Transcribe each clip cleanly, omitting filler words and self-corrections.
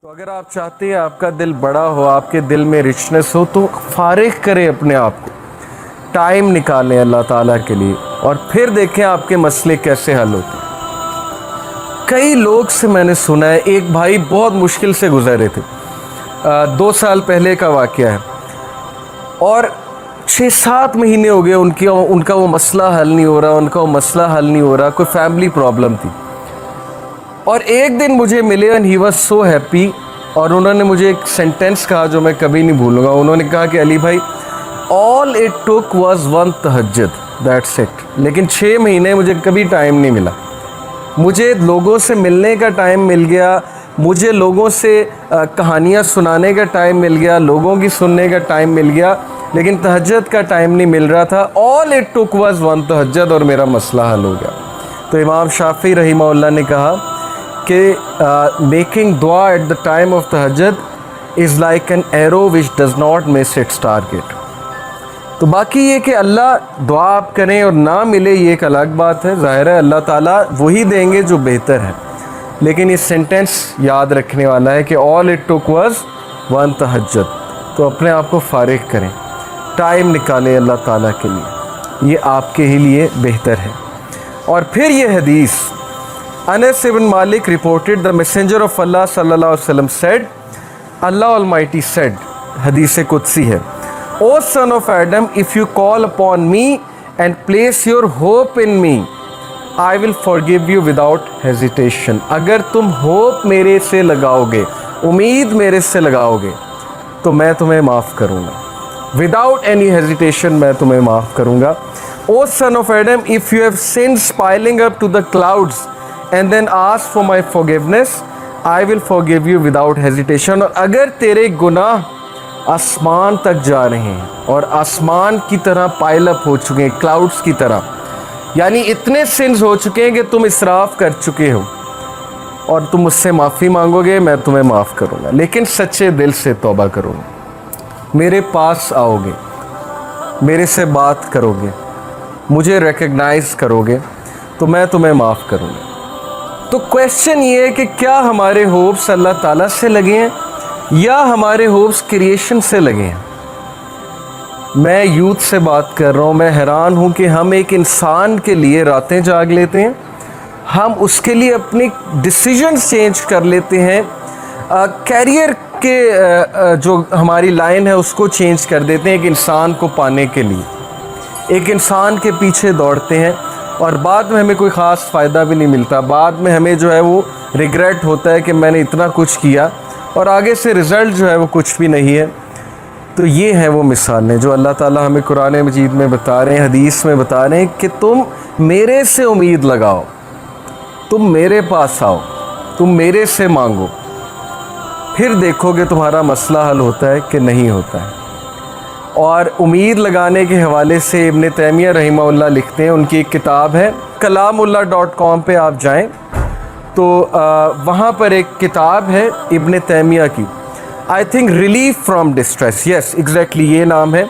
تو اگر آپ چاہتے ہیں آپ کا دل بڑا ہو، آپ کے دل میں رچنس ہو، تو فارغ کریں اپنے آپ کو، ٹائم نکالیں اللہ تعالیٰ کے لیے، اور پھر دیکھیں آپ کے مسئلے کیسے حل ہوتے ہیں۔ کئی لوگ سے میں نے سنا ہے، ایک بھائی بہت مشکل سے گزرے تھے، 2 سال پہلے کا واقعہ ہے، اور 6-7 مہینے ہو گئے ان کا وہ مسئلہ حل نہیں ہو رہا، کوئی فیملی پرابلم تھی، اور ایک دن مجھے ملے and he was so happy، اور انہوں نے مجھے ایک سینٹینس کہا جو میں کبھی نہیں بھولوں گا۔ انہوں نے کہا کہ علی بھائی all it took was one تہجد، that's it، لیکن 6 مہینے مجھے کبھی ٹائم نہیں ملا، مجھے لوگوں سے ملنے کا ٹائم مل گیا، مجھے لوگوں سے کہانیاں سنانے کا ٹائم مل گیا، لوگوں کی سننے کا ٹائم مل گیا، لیکن تہجد کا ٹائم نہیں مل رہا تھا۔ all it took was one تہجد، اور میرا مسئلہ حل ہو گیا۔ تو امام شافعی رحمہ اللہ نے کہا کہ میکنگ دعا ایٹ دا ٹائم آف تہجد is like an arrow which does not miss its target. تو باقی یہ کہ اللہ دعا آپ کریں اور نہ ملے یہ ایک الگ بات ہے، ظاہر ہے اللہ تعالیٰ وہی دیں گے جو بہتر ہے، لیکن یہ سینٹینس یاد رکھنے والا ہے کہ all it took was one تہجد۔ تو اپنے آپ کو فارغ کریں، ٹائم نکالیں اللہ تعالیٰ کے لیے، یہ آپ کے ہی لیے بہتر ہے۔ اور پھر یہ حدیث انس بن مالک reported the messenger of Allah صلی اللہ علیہ وسلم said، Allah Almighty said، حدیث قدسی ہے، O son of Adam, if you call upon me and place your hope in me, I will forgive you without hesitation۔ اگر تم ہوپ میرے سے لگاؤ گے، امید میرے سے لگاؤ گے، تو میں تمہیں معاف کروں گا، without any hesitation میں تمہیں معاف کروں گا۔ O son of Adam, if you have sins piling up to the clouds and then ask for my forgiveness, I will forgive you without hesitation۔ اور اگر تیرے گناہ آسمان تک جا رہے ہیں اور آسمان کی طرح پائل اپ ہو چکے ہیں، کلاؤڈز کی طرح، یعنی اتنے سنز ہو چکے ہیں کہ تم اسراف کر چکے ہو، اور تم مجھ سے معافی مانگو گے، میں تمہیں معاف کروں گا، لیکن سچے دل سے توبہ کرو گے، میرے پاس آؤ گے، میرے سے بات کرو گے، مجھے ریکگنائز کرو گے، تو میں تمہیں معاف کروں گا۔ تو کویسچن یہ ہے کہ کیا ہمارے ہوپس اللہ تعالیٰ سے لگے ہیں یا ہمارے ہوپس کریشن سے لگے ہیں؟ میں یوتھ سے بات کر رہا ہوں، میں حیران ہوں کہ ہم ایک انسان کے لیے راتیں جاگ لیتے ہیں، ہم اس کے لیے اپنی ڈیسیجنز چینج کر لیتے ہیں، کیریئر کے جو ہماری لائن ہے اس کو چینج کر دیتے ہیں ایک انسان کو پانے کے لیے، ایک انسان کے پیچھے دوڑتے ہیں، اور بعد میں ہمیں کوئی خاص فائدہ بھی نہیں ملتا، بعد میں ہمیں جو ہے وہ ریگریٹ ہوتا ہے کہ میں نے اتنا کچھ کیا اور آگے سے رزلٹ جو ہے وہ کچھ بھی نہیں ہے۔ تو یہ ہیں وہ مثالیں جو اللہ تعالیٰ ہمیں قرآن مجید میں بتا رہے ہیں، حدیث میں بتا رہے ہیں کہ تم میرے سے امید لگاؤ، تم میرے پاس آؤ، تم میرے سے مانگو، پھر دیکھو گے تمہارا مسئلہ حل ہوتا ہے کہ نہیں ہوتا ہے۔ اور امید لگانے کے حوالے سے ابن تیمیہ رحمہ اللہ لکھتے ہیں، ان کی ایک کتاب ہے kalamullah.com پہ آپ جائیں تو وہاں پر ایک کتاب ہے ابن تیمیہ کی، I think relief from distress, yes exactly یہ نام ہے،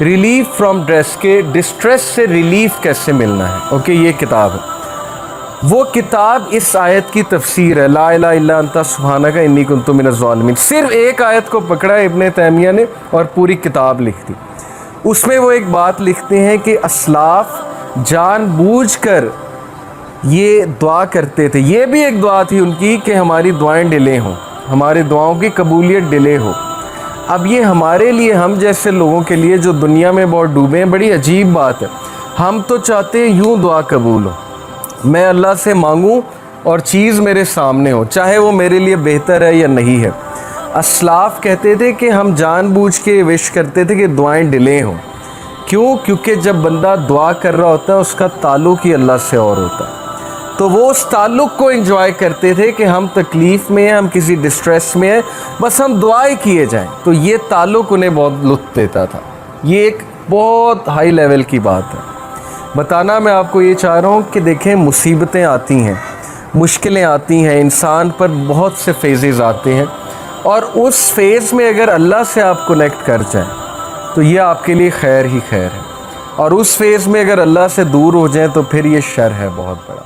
ریلیف فرام ڈسٹریس، کے ڈسٹریس سے ریلیف کیسے ملنا ہے، اوکے یہ کتاب ہے۔ وہ کتاب اس آیت کی تفسیر ہے، لا الہ الا انت سبحانک انی کنت من الظالمین، صرف ایک آیت کو پکڑا ہے ابن تیمیہ نے اور پوری کتاب لکھ دی۔ اس میں وہ ایک بات لکھتے ہیں کہ اسلاف جان بوجھ کر یہ دعا کرتے تھے، یہ بھی ایک دعا تھی ان کی کہ ہماری دعائیں ڈیلے ہوں، ہماری دعاؤں کی قبولیت ڈیلے ہو۔ اب یہ ہمارے لیے، ہم جیسے لوگوں کے لیے جو دنیا میں بہت ڈوبے ہیں، بڑی عجیب بات ہے، ہم تو چاہتے ہیں یوں دعا قبول ہو، میں اللہ سے مانگوں اور چیز میرے سامنے ہو، چاہے وہ میرے لیے بہتر ہے یا نہیں ہے۔ اسلاف کہتے تھے کہ ہم جان بوجھ کے وش کرتے تھے کہ دعائیں ڈیلے ہوں، کیوں؟ کیونکہ جب بندہ دعا کر رہا ہوتا ہے اس کا تعلق ہی اللہ سے اور ہوتا ہے، تو وہ اس تعلق کو انجوائے کرتے تھے کہ ہم تکلیف میں ہیں، ہم کسی ڈسٹریس میں ہیں، بس ہم دعائیں کیے جائیں، تو یہ تعلق انہیں بہت لطف دیتا تھا۔ یہ ایک بہت ہائی لیول کی بات ہے۔ بتانا میں آپ کو یہ چاہ رہا ہوں کہ دیکھیں مصیبتیں آتی ہیں، مشکلیں آتی ہیں، انسان پر بہت سے فیزز آتے ہیں، اور اس فیز میں اگر اللہ سے آپ کنیکٹ کر جائیں تو یہ آپ کے لیے خیر ہی خیر ہے، اور اس فیز میں اگر اللہ سے دور ہو جائیں تو پھر یہ شر ہے بہت بڑا۔